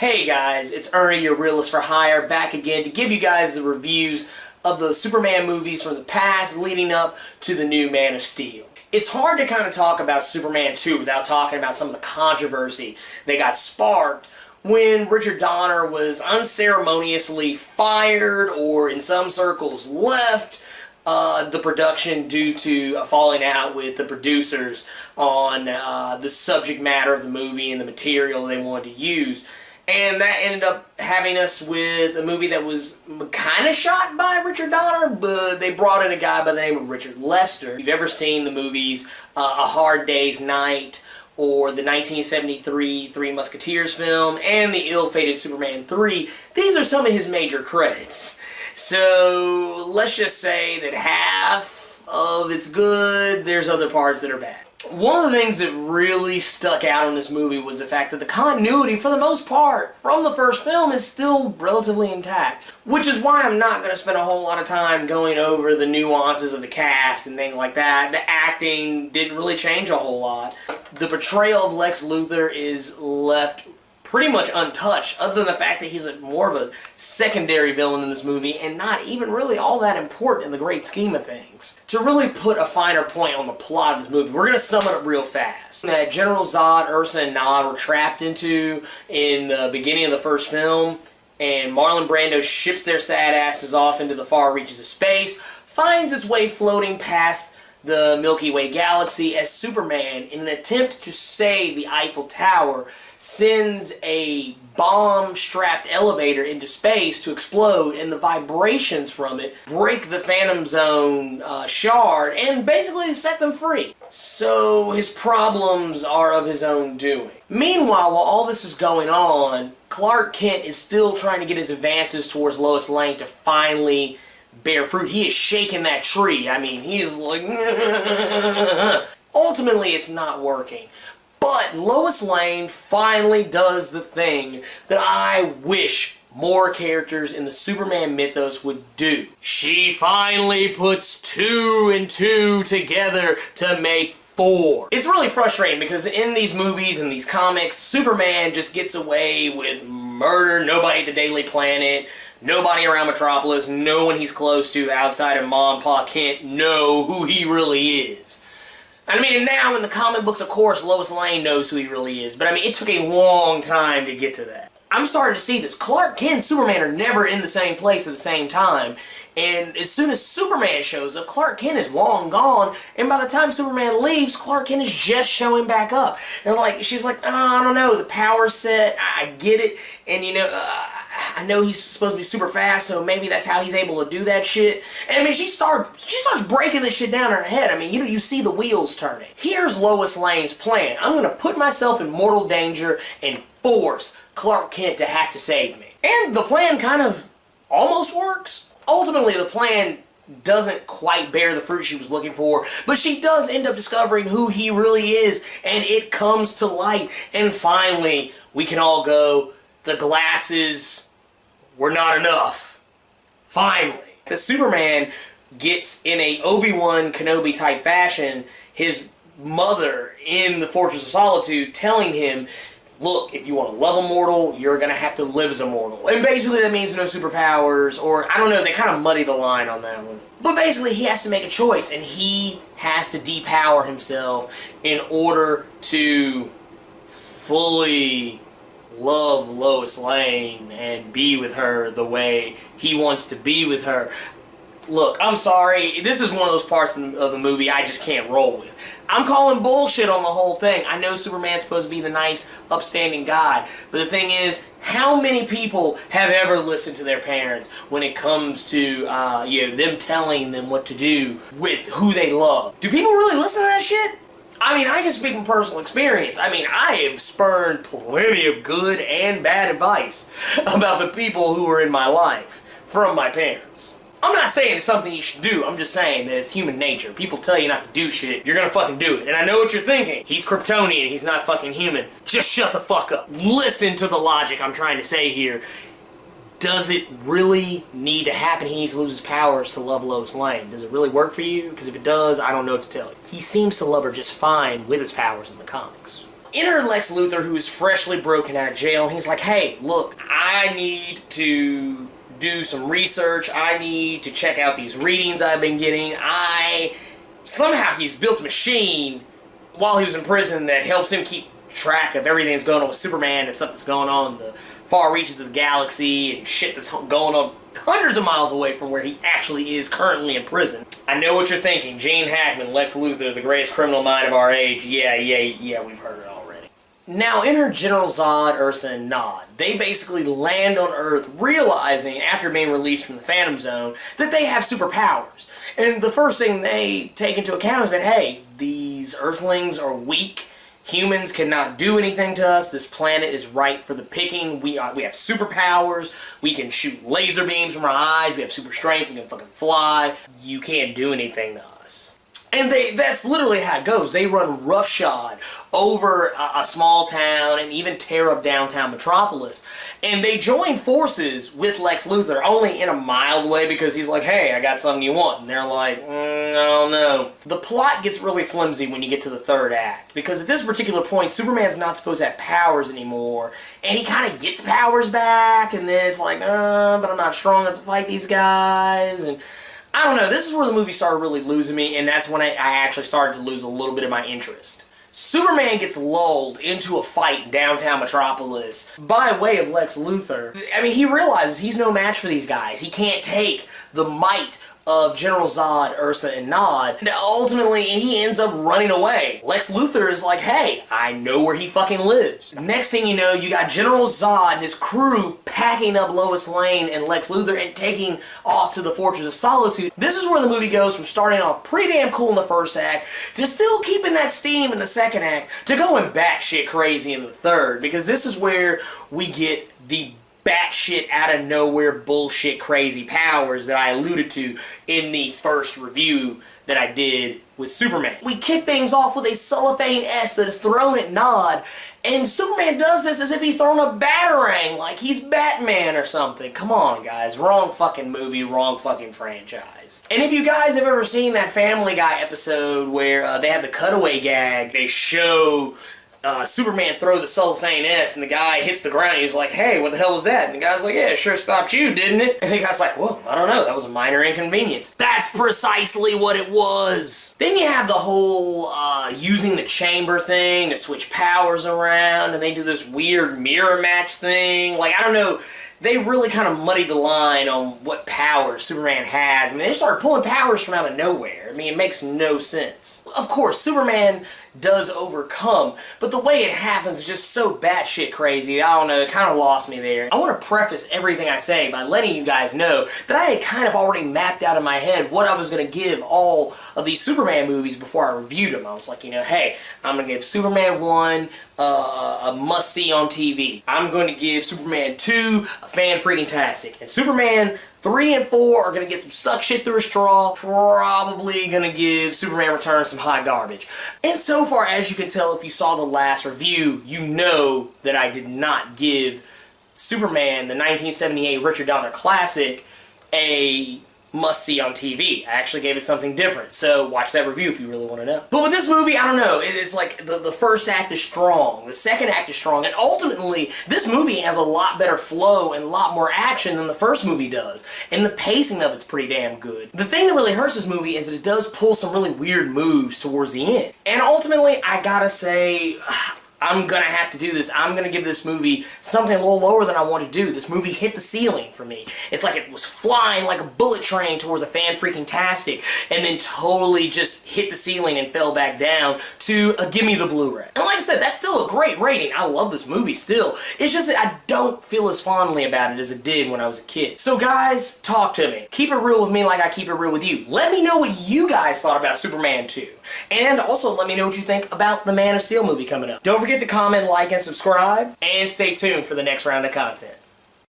Hey guys, it's Ernie, your Realist for Hire, back again to give you guys the reviews of the Superman movies from the past leading up to the new Man of Steel. It's hard to kind of talk about Superman 2 without talking about some of the controversy that got sparked when Richard Donner was unceremoniously fired, or in some circles left, the production due to a falling out with the producers on the subject matter of the movie and the material they wanted to use. And that ended up having us with a movie that was kind of shot by Richard Donner, but they brought in a guy by the name of Richard Lester. If you've ever seen the movies A Hard Day's Night, or the 1973 Three Musketeers film, and the ill-fated Superman 3, these are some of his major credits. So let's just say that half of it's good, there's other parts that are bad. One of the things that really stuck out in this movie was the fact that the continuity, for the most part, from the first film is still relatively intact. Which is why I'm not going to spend a whole lot of time going over the nuances of the cast and things like that. The acting didn't really change a whole lot. The portrayal of Lex Luthor is left pretty much untouched, other than the fact that he's more of a secondary villain in this movie and not even really all that important in the great scheme of things. To really put a finer point on the plot of this movie, we're going to sum it up real fast. That General Zod, Ursa, and Nod were trapped into in the beginning of the first film, and Marlon Brando ships their sad asses off into the far reaches of space, finds its way floating past the Milky Way galaxy as Superman, in an attempt to save the Eiffel Tower, sends a bomb-strapped elevator into space to explode, and the vibrations from it break the Phantom Zone shard and basically set them free. So his problems are of his own doing. Meanwhile, while all this is going on, Clark Kent is still trying to get his advances towards Lois Lane to finally bear fruit. He is shaking that tree. I mean, he is like... Ultimately, it's not working. But Lois Lane finally does the thing that I wish more characters in the Superman mythos would do. She finally puts 2 and 2 together to make 4. It's really frustrating because in these movies and these comics, Superman just gets away with murder. Nobody at the Daily Planet, nobody around Metropolis, no one he's close to outside of Mom and Pa Kent know who he really is. I mean, now in the comic books, of course, Lois Lane knows who he really is, but I mean, it took a long time to get to that. I'm starting to see this. Clark Kent and Superman are never in the same place at the same time, and as soon as Superman shows up, Clark Kent is long gone, and by the time Superman leaves, Clark Kent is just showing back up. And like, she's like, oh, I don't know, the power's set, I get it, and you know, I know he's supposed to be super fast, so maybe that's how he's able to do that shit. And I mean, she starts breaking this shit down in her head. I mean, you see the wheels turning. Here's Lois Lane's plan. I'm gonna put myself in mortal danger and force Clark Kent to have to save me. And the plan kind of almost works. Ultimately, the plan doesn't quite bear the fruit she was looking for, but she does end up discovering who he really is, and it comes to light, and finally, we can all go, the glasses were not enough. Finally. The Superman gets, in a Obi-Wan Kenobi type fashion, his mother in the Fortress of Solitude telling him, look, if you want to love a mortal, you're going to have to live as a mortal. And basically that means no superpowers, or I don't know, they kind of muddy the line on that one. But basically he has to make a choice, and he has to depower himself in order to fully love Lois Lane and be with her the way he wants to be with her. Look, I'm sorry, this is one of those parts of the movie I just can't roll with. I'm calling bullshit on the whole thing. I know Superman's supposed to be the nice, upstanding guy, but the thing is, how many people have ever listened to their parents when it comes to you know, them telling them what to do with who they love? Do people really listen to that shit? I mean, I can speak from personal experience. I mean, I have spurned plenty of good and bad advice about the people who are in my life from my parents. I'm not saying it's something you should do, I'm just saying that it's human nature. People tell you not to do shit, you're gonna fucking do it. And I know what you're thinking. He's Kryptonian, he's not fucking human. Just shut the fuck up. Listen to the logic I'm trying to say here. Does it really need to happen? He needs to lose his powers to love Lois Lane. Does it really work for you? Because if it does, I don't know what to tell you. He seems to love her just fine with his powers in the comics. enter Lex Luthor, who is freshly broken out of jail, and he's like, hey, look, I need to do some research. I need to check out these readings I've been getting. Somehow he's built a machine while he was in prison that helps him keep track of everything that's going on with Superman and stuff that's going on in the far reaches of the galaxy and shit that's going on hundreds of miles away from where he actually is currently in prison. I know what you're thinking. Gene Hackman, Lex Luthor, the greatest criminal mind of our age. Yeah, we've heard it already. Now enter General Zod, Ursa, and Nod. They basically land on Earth realizing, after being released from the Phantom Zone, that they have superpowers. And the first thing they take into account is that, hey, these Earthlings are weak. Humans cannot do anything to us. This planet is ripe for the picking. We have superpowers. We can shoot laser beams from our eyes. We have super strength. We can fucking fly. You can't do anything to us. And that's literally how it goes. They run roughshod over a small town and even tear up downtown Metropolis. And they join forces with Lex Luthor, only in a mild way, because he's like, hey, I got something you want. And they're like, oh no. The plot gets really flimsy when you get to the third act, because at this particular point, Superman's not supposed to have powers anymore, and he kind of gets powers back, and then it's like, but I'm not strong enough to fight these guys, and I don't know. This is where the movie started really losing me, and that's when I actually started to lose a little bit of my interest. Superman gets lulled into a fight in downtown Metropolis by way of Lex Luthor. I mean, he realizes he's no match for these guys. He can't take the might of General Zod, Ursa, and Nod. And ultimately, he ends up running away. Lex Luthor is like, hey, I know where he fucking lives. Next thing you know, you got General Zod and his crew packing up Lois Lane and Lex Luthor and taking off to the Fortress of Solitude. This is where the movie goes from starting off pretty damn cool in the first act to still keeping that steam in the second act to going batshit crazy in the third, because this is where we get the batshit out of nowhere bullshit crazy powers that I alluded to in the first review that I did with Superman. We kick things off with a cellophane S that is thrown at Nod, and Superman does this as if he's throwing a batarang like he's Batman or something. Come on, guys. Wrong fucking movie, wrong fucking franchise. And if you guys have ever seen that Family Guy episode where they have the cutaway gag, they show Superman throw the cellophane S and the guy hits the ground and he's like, hey, what the hell was that? And the guy's like, yeah, it sure stopped you, didn't it? And the guy's like, well, I don't know, that was a minor inconvenience. That's precisely what it was. Then you have the whole using the chamber thing to switch powers around, and they do this weird mirror match thing. Like, I don't know, they really kind of muddied the line on what powers Superman has. I mean, they started pulling powers from out of nowhere. I mean, it makes no sense. Of course, Superman does overcome, but the way it happens is just so batshit crazy. I don't know, it kind of lost me there. I want to preface everything I say by letting you guys know that I had kind of already mapped out in my head what I was going to give all of these Superman movies before I reviewed them. I was like, you know, hey, I'm going to give Superman 1 a must-see on TV. I'm going to give Superman 2 a fan-freaking-tastic. And Superman 3 and 4 are going to get some suck shit through a straw. Probably going to give Superman Returns some hot garbage. And so far, as you can tell if you saw the last review, you know that I did not give Superman, the 1978 Richard Donner classic, a must-see on TV. I actually gave it something different, so watch that review if you really want to know. But with this movie, I don't know, it's like the first act is strong, the second act is strong, and ultimately, this movie has a lot better flow and a lot more action than the first movie does, and the pacing of it's pretty damn good. The thing that really hurts this movie is that it does pull some really weird moves towards the end. And ultimately, I gotta say, I'm gonna have to do this. I'm gonna give this movie something a little lower than I want to do. This movie hit the ceiling for me. It's like it was flying like a bullet train towards a fan-freaking-tastic, and then totally just hit the ceiling and fell back down to a gimme the Blu-ray. And like I said, that's still a great rating. I love this movie still. It's just that I don't feel as fondly about it as it did when I was a kid. So guys, talk to me. Keep it real with me like I keep it real with you. Let me know what you guys thought about Superman 2. And also let me know what you think about the Man of Steel movie coming up. Don't forget to comment, like, and subscribe, and stay tuned for the next round of content.